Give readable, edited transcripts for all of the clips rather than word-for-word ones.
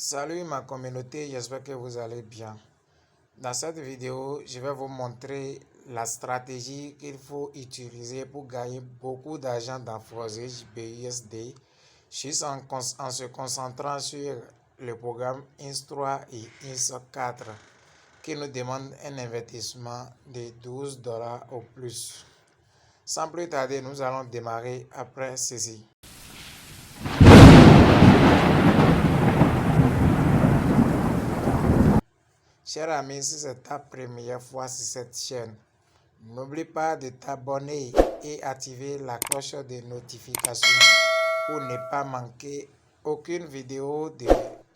Salut ma communauté, j'espère que vous allez bien. Dans cette vidéo, je vais vous montrer la stratégie qu'il faut utiliser pour gagner beaucoup d'argent dans Forge BUSD, juste en se concentrant sur le programme INS3 et INS4 qui nous demande un investissement de $12 au plus. Sans plus tarder, nous allons démarrer après ceci. Cher ami, si c'est ta première fois sur cette chaîne, n'oublie pas de t'abonner et activer la cloche de notification pour ne pas manquer aucune vidéo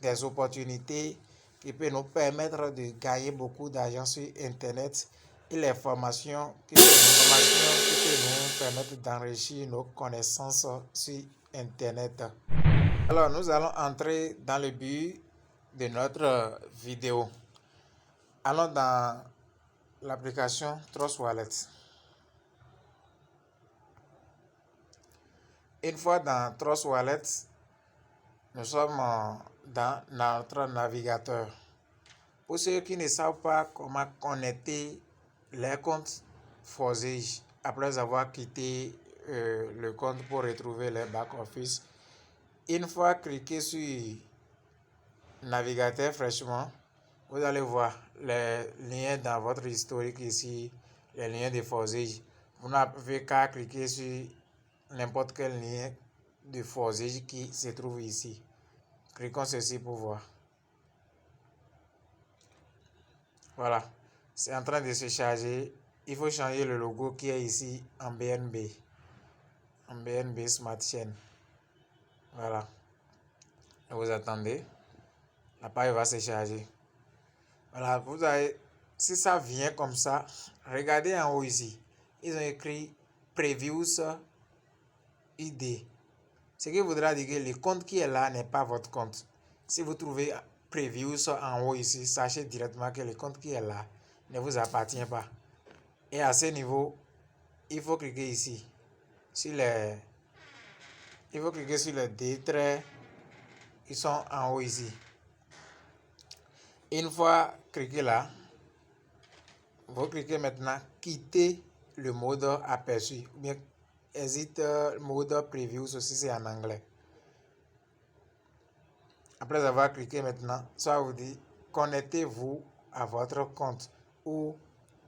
des opportunités qui peut nous permettre de gagner beaucoup d'argent sur Internet et les formations qui peuvent nous permettre d'enrichir nos connaissances sur Internet. Alors, nous allons entrer dans le but de notre vidéo. Allons dans l'application Trust Wallet. Une fois dans Trust Wallet, nous sommes dans notre navigateur. Pour ceux qui ne savent pas comment connecter les comptes Forge après avoir quitté le compte pour retrouver les back-office, une fois cliqué sur navigateur fraîchement, vous allez voir les liens dans votre historique ici, les liens de Forge. Vous n'avez qu'à cliquer sur n'importe quel lien de Forge qui se trouve ici. Cliquons ceci pour voir. Voilà, c'est en train de se charger. Il faut changer le logo qui est ici en BNB. En BNB Smart Chain. Voilà. Vous attendez. La page va se charger. Voilà, vous avez, si ça vient comme ça, regardez en haut ici. Ils ont écrit Previews ID. Ce qui voudra dire que le compte qui est là n'est pas votre compte. Si vous trouvez Previews en haut ici, sachez directement que le compte qui est là ne vous appartient pas. Et à ce niveau, il faut cliquer ici. Il faut cliquer sur les deux traits qui sont en haut ici. Une fois cliqué là, vous cliquez maintenant quitter le mode aperçu ou bien exit mode preview, ceci c'est en anglais. Après avoir cliqué maintenant, ça vous dit connectez-vous à votre compte ou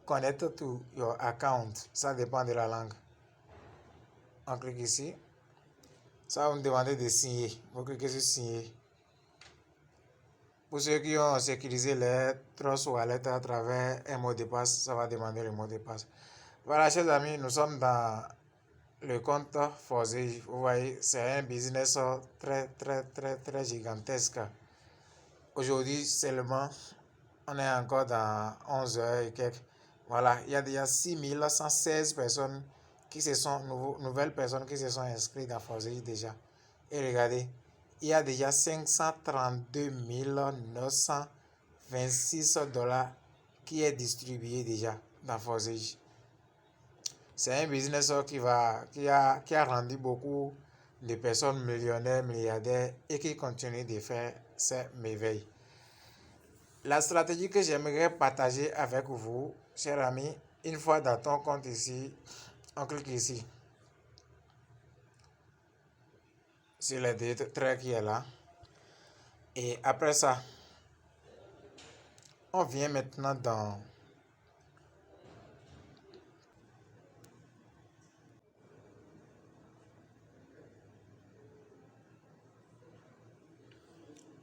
connect to your account, ça dépend de la langue. On clique ici, ça va vous demander de signer, vous cliquez sur signer. Pour ceux qui ont sécurisé les Trust Wallet à travers un mot de passe, ça va demander le mot de passe. Voilà, chers amis, nous sommes dans le compte Forge. Vous voyez, c'est un business très gigantesque. Aujourd'hui seulement, on est encore dans 11 heures et quelques. Voilà, il y a déjà 6116 personnes qui se sont, nouvelles personnes qui se sont inscrites dans Forge déjà. Et regardez, il y a déjà 532 926 $ qui est distribué déjà dans Forge. C'est un business qui a rendu beaucoup de personnes millionnaires, milliardaires et qui continue de faire ces merveilles. La stratégie que j'aimerais partager avec vous, chers amis, une fois dans ton compte ici, on clique ici sur les deux traits qui est là. Et après ça, on vient maintenant dans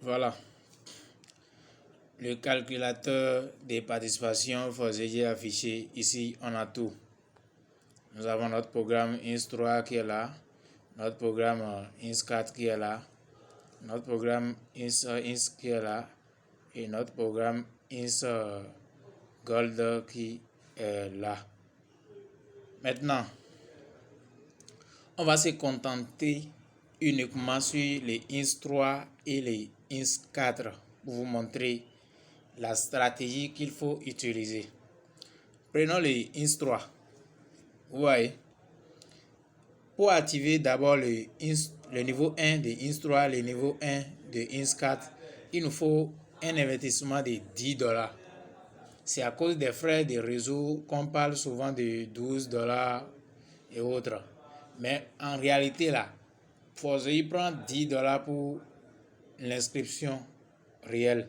voilà. Le calculateur des participations Forge est affiché. Ici, on a tout. Nous avons notre programme INS3 qui est là, notre programme INS4 qui est là, notre programme INS qui est là et notre programme INS Gold qui est là. Maintenant, on va se contenter uniquement sur les INS3 et les INS4 pour vous montrer la stratégie qu'il faut utiliser. Prenons les INS3. Vous voyez, pour activer d'abord le niveau 1 de INS3, le niveau 1 de INS4, il nous faut un investissement de 10 $. C'est à cause des frais de réseau qu'on parle souvent de 12 $ et autres. Mais en réalité, là, Forgery prend 10 $ pour l'inscription réelle.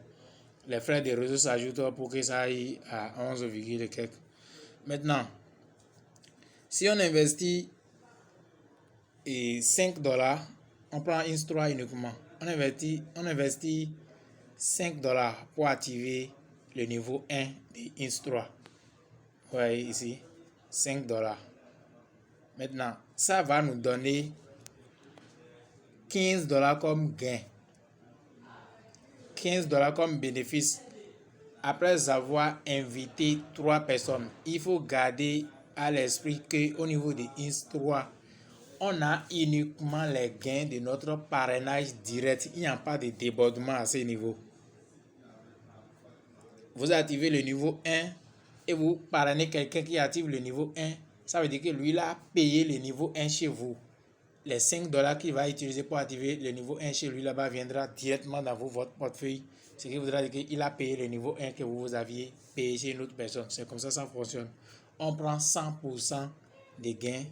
Les frais de réseau s'ajoutent pour que ça aille à 11, et quelques. Maintenant, si on investit 5 $, on prend Inst3 uniquement. On investit 5 $ pour activer le niveau 1 de Inst3. Vous voyez ici, 5 $. Maintenant, ça va nous donner 15 $ comme gain. 15 $ comme bénéfice. Après avoir invité 3 personnes, il faut garder à l'esprit qu'au niveau de Inst3, on a uniquement les gains de notre parrainage direct. Il n'y a pas de débordement à ce niveau. Vous activez le niveau 1 et vous parrainez quelqu'un qui active le niveau 1. Ça veut dire que lui, il a payé le niveau 1 chez vous. Les 5 $ qu'il va utiliser pour activer le niveau 1 chez lui là-bas viendra directement dans votre portefeuille. Ce qui voudra dire qu'il a payé le niveau 1 que vous aviez payé chez une autre personne. C'est comme ça que ça fonctionne. On prend 100% des gains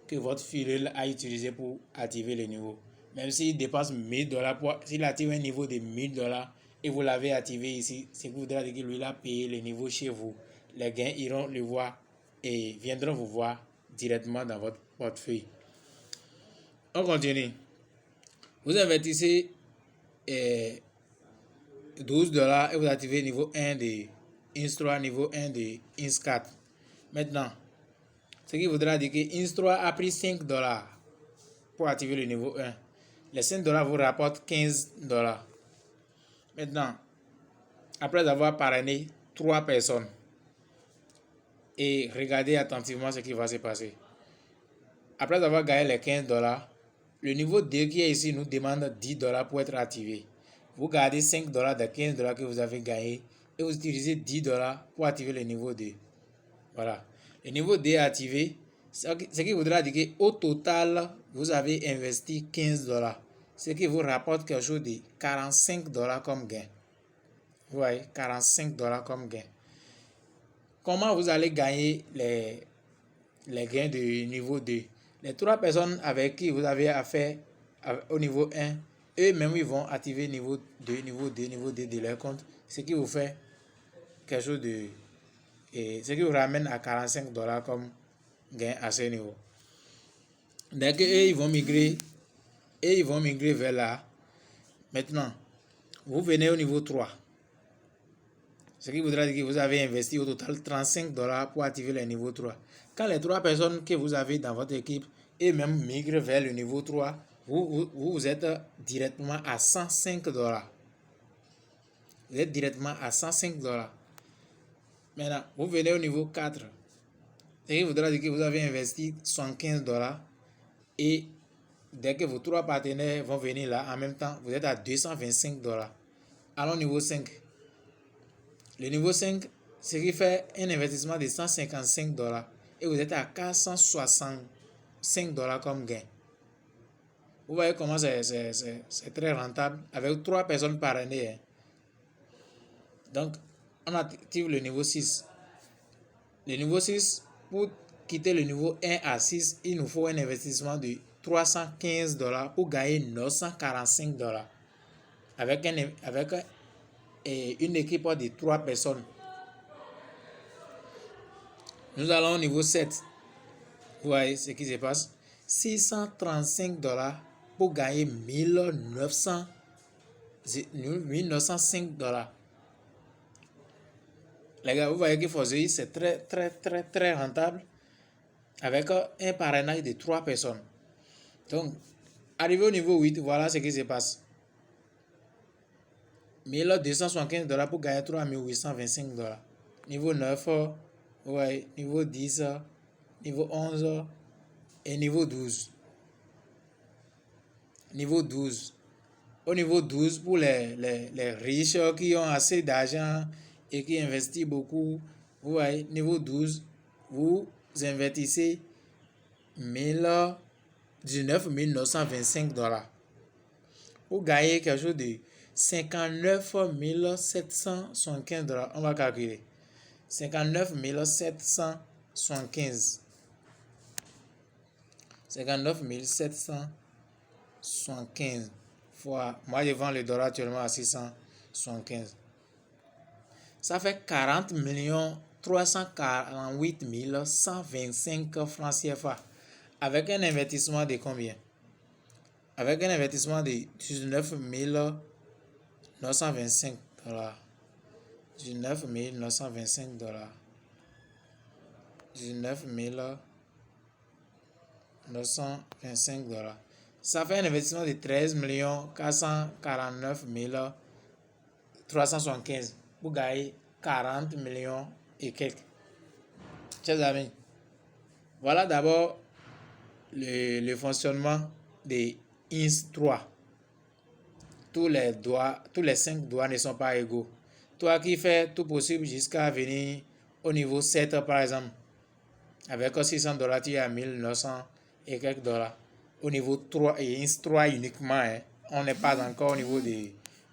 que votre filleul a utilisé pour activer le niveau. Même s'il dépasse 1000 $, s'il active un niveau de 1000 $ et vous l'avez activé ici, ce qui voudra dire que lui, il a payé le niveau chez vous. Les gains iront le voir et viendront vous voir directement dans votre portefeuille. On continue. Vous investissez 12 $ et vous activez niveau 1 de Inst3, niveau 1 de Inst4. Maintenant, ce qui voudra dire que Inst3 a pris 5 $ pour activer le niveau 1. Les 5 $ vous rapportent 15 $. Maintenant, après avoir parrainé 3 personnes, et regardez attentivement ce qui va se passer. Après avoir gagné les 15 $, le niveau 2 qui est ici nous demande 10 $ pour être activé. Vous gardez 5 $ des 15 $ que vous avez gagné et vous utilisez 10 $ pour activer le niveau 2. Voilà. Le niveau 2 est activé. Ce qui voudra dire qu'au total, vous avez investi 15 $. Ce qui vous rapporte quelque chose de 45 $ comme gain. Vous voyez, 45 $ comme gain. Comment vous allez gagner les gains de niveau 2? Les 3 personnes avec qui vous avez affaire au niveau 1, eux-mêmes ils vont activer niveau 2, niveau 2, niveau 2 de leur compte, ce qui vous fait quelque chose de... ce qui vous ramène à 45 $ comme gain à ce niveau. Dès que eux, ils vont migrer vers là. Maintenant, vous venez au niveau 3. Ce qui voudra dire que vous avez investi au total 35 $ pour activer le niveau 3. Quand les 3 personnes que vous avez dans votre équipe et même migrent vers le niveau 3, vous êtes directement à 105 $. Vous êtes directement à 105 $. Maintenant, vous venez au niveau 4. Ce qui voudra dire que vous avez investi 75 $ et dès que vos 3 partenaires vont venir là en même temps, vous êtes à 225 $. Allons au niveau 5. Le niveau 5, ce qui fait un investissement de 155 $ et vous êtes à 465 $ comme gain. Vous voyez comment c'est très rentable avec 3 personnes parrainées. Donc, on active le niveau 6. Le niveau 6, pour quitter le niveau 1 à 6, il nous faut un investissement de 315 $ pour gagner 945 $. Avec une équipe de 3 personnes. Nous allons au niveau 7. Vous voyez ce qui se passe. 635 $ pour gagner 1905 $. Les gars, vous voyez que Forgery, c'est très rentable avec un parrainage de 3 personnes. Donc, arrivé au niveau 8, voilà ce qui se passe. 1275 $ pour gagner 3825 $. Niveau 9, ouais, niveau 10, niveau 11 et niveau 12. Niveau 12. Au niveau 12, pour les riches qui ont assez d'argent et qui investissent beaucoup, vous voyez, niveau 12, vous investissez 19 925 $. Vous gagnez quelque chose de 59 775 $. On va calculer. 59 775. 59 775 fois, moi je vends le dollar actuellement à 675. Ça fait 40 348 125 francs CFA. Avec un investissement de combien? Avec un investissement de 19 925 $. 19 925 $. 19 925 $. Ça fait un investissement de 13 449 375 pour gagner 40 millions et quelques. Chers amis, voilà d'abord le fonctionnement de INS3. Tous les 5 doigts ne sont pas égaux. Toi qui fais tout possible jusqu'à venir au niveau 7 par exemple, avec 600 $, tu es à 1900 et quelques $. Au niveau 3 et INS3 uniquement, hein, on n'est pas encore au niveau de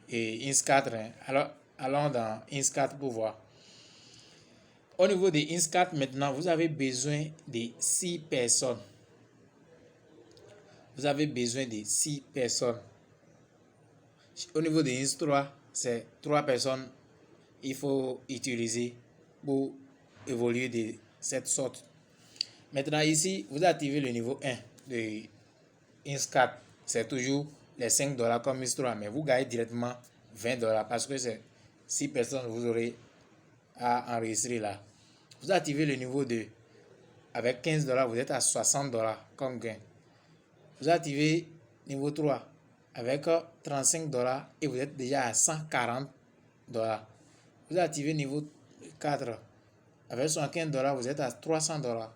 INS4. Hein. Alors, allons dans INS4 pour voir. Au niveau de INS4 maintenant, vous avez besoin de 6 personnes. Vous avez besoin de 6 personnes. Au niveau de INS3, c'est 3 personnes il faut utiliser pour évoluer de cette sorte. Maintenant ici, vous activez le niveau 1 de INS4. C'est toujours les 5 $ comme INS3, mais vous gagnez directement 20 $ parce que c'est 6 personnes vous aurez à enregistrer là. Vous activez le niveau 2. Avec 15 $, vous êtes à 60 $ comme gain. Vous activez niveau 3 avec 35 $ et vous êtes déjà à 140 $. Vous activez niveau 4 avec 75 $, vous êtes à 300 $.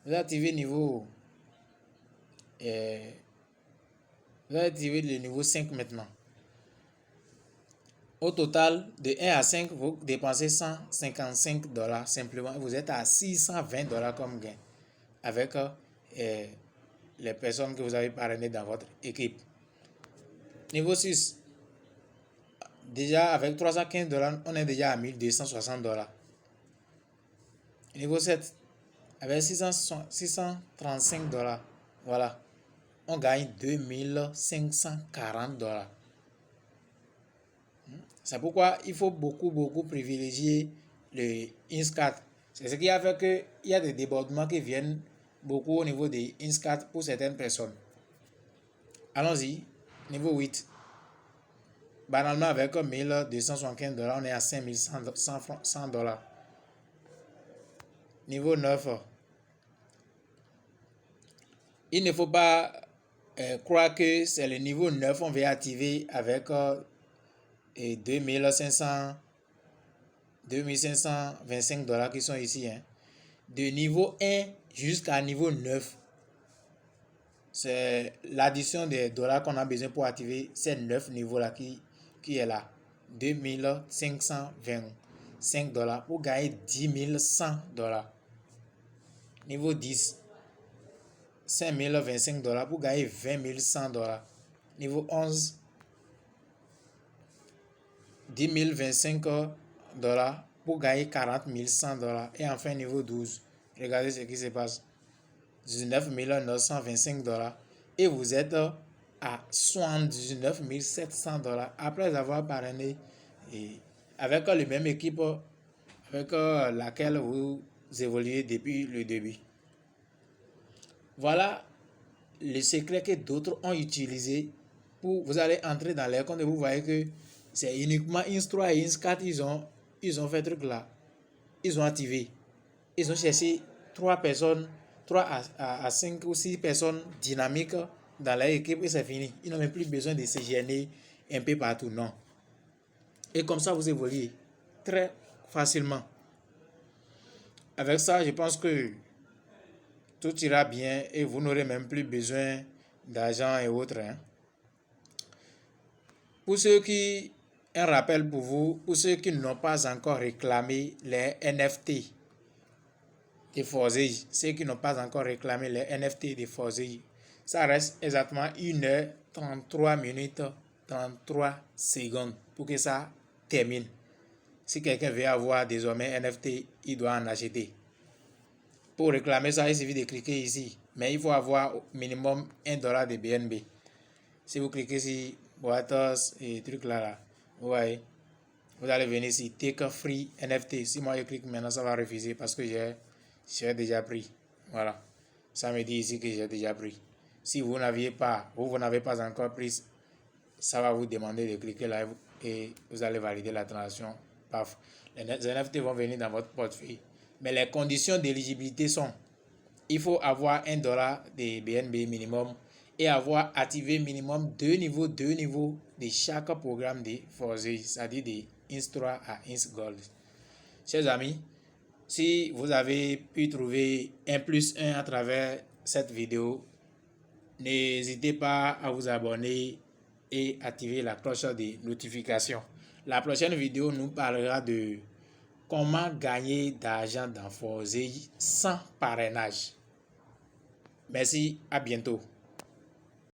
Vous activez niveau vous activez le niveau 5 maintenant. Au total, de 1 à 5, vous dépensez 155 $ simplement. Vous êtes à 620 $ comme gain avec les personnes que vous avez parrainées dans votre équipe. Niveau 6, déjà avec 315 $, on est déjà à 1260 $. Niveau 7, avec 635 $, voilà, on gagne 2540 $. C'est pourquoi il faut beaucoup privilégier le INS4. C'est ce qui a fait qu'il y a des débordements qui viennent beaucoup au niveau des INS4 pour certaines personnes. Allons-y, niveau 8. Banalement avec 1275 $, on est à 5100 $. Niveau 9. Il ne faut pas croire que c'est le niveau 9 on va activer avec 2525 $ qui sont ici. Hein. De niveau 1 jusqu'à niveau 9. C'est l'addition des dollars qu'on a besoin pour activer ces 9 niveaux-là qui est là. 2525 $ pour gagner 10 100 $. Niveau 10. 5025 $ pour gagner 20 100 $. Niveau 11. 10 025 $ pour gagner 40 100 $. Et enfin, niveau 12. Regardez ce qui se passe. 19 925 $. Et vous êtes à 79 700 $. Après avoir parrainé avec la même équipe avec laquelle vous évoluez depuis le début. Voilà le secret que d'autres ont utilisé pour vous allez entrer dans les comptes et vous voyez que c'est uniquement INS3 et INS4 ils ont fait truc là. Ils ont activé. Ils ont cherché 3 à 5 ou 6 personnes dynamiques dans leur équipe et c'est fini. Ils n'ont même plus besoin de se gêner un peu partout, non. Et comme ça, vous évoluez très facilement. Avec ça, je pense que tout ira bien et vous n'aurez même plus besoin d'argent et autres. Hein. Pour ceux qui, un rappel pour vous, pour ceux qui n'ont pas encore réclamé les NFT de Forzege, ceux qui n'ont pas encore réclamé les NFT de Forzege, ça reste exactement 1h33 33 secondes pour que ça termine. Si quelqu'un veut avoir désormais NFT, il doit en acheter. Pour réclamer ça, il suffit de cliquer ici. Mais il faut avoir au minimum $1 de BNB. Si vous cliquez sur Waters et trucs là, vous voyez, vous allez venir ici, Take Free NFT. Si moi je clique maintenant, ça va refuser parce que j'ai déjà pris. Voilà. Ça me dit ici que j'ai déjà pris. Si vous n'avez pas encore pris, ça va vous demander de cliquer là et vous allez valider la transaction. Paf. Les NFT vont venir dans votre portefeuille. Mais les conditions d'éligibilité sont: il faut avoir $1 de BNB minimum et avoir activé minimum 2 niveaux de chaque programme de Forgery, c'est-à-dire de Inst3 à InstGold. Chers amis, si vous avez pu trouver 1+1 à travers cette vidéo, n'hésitez pas à vous abonner et activer la cloche de notification. La prochaine vidéo nous parlera de comment gagner d'argent dans Forgery sans parrainage. Merci, à bientôt.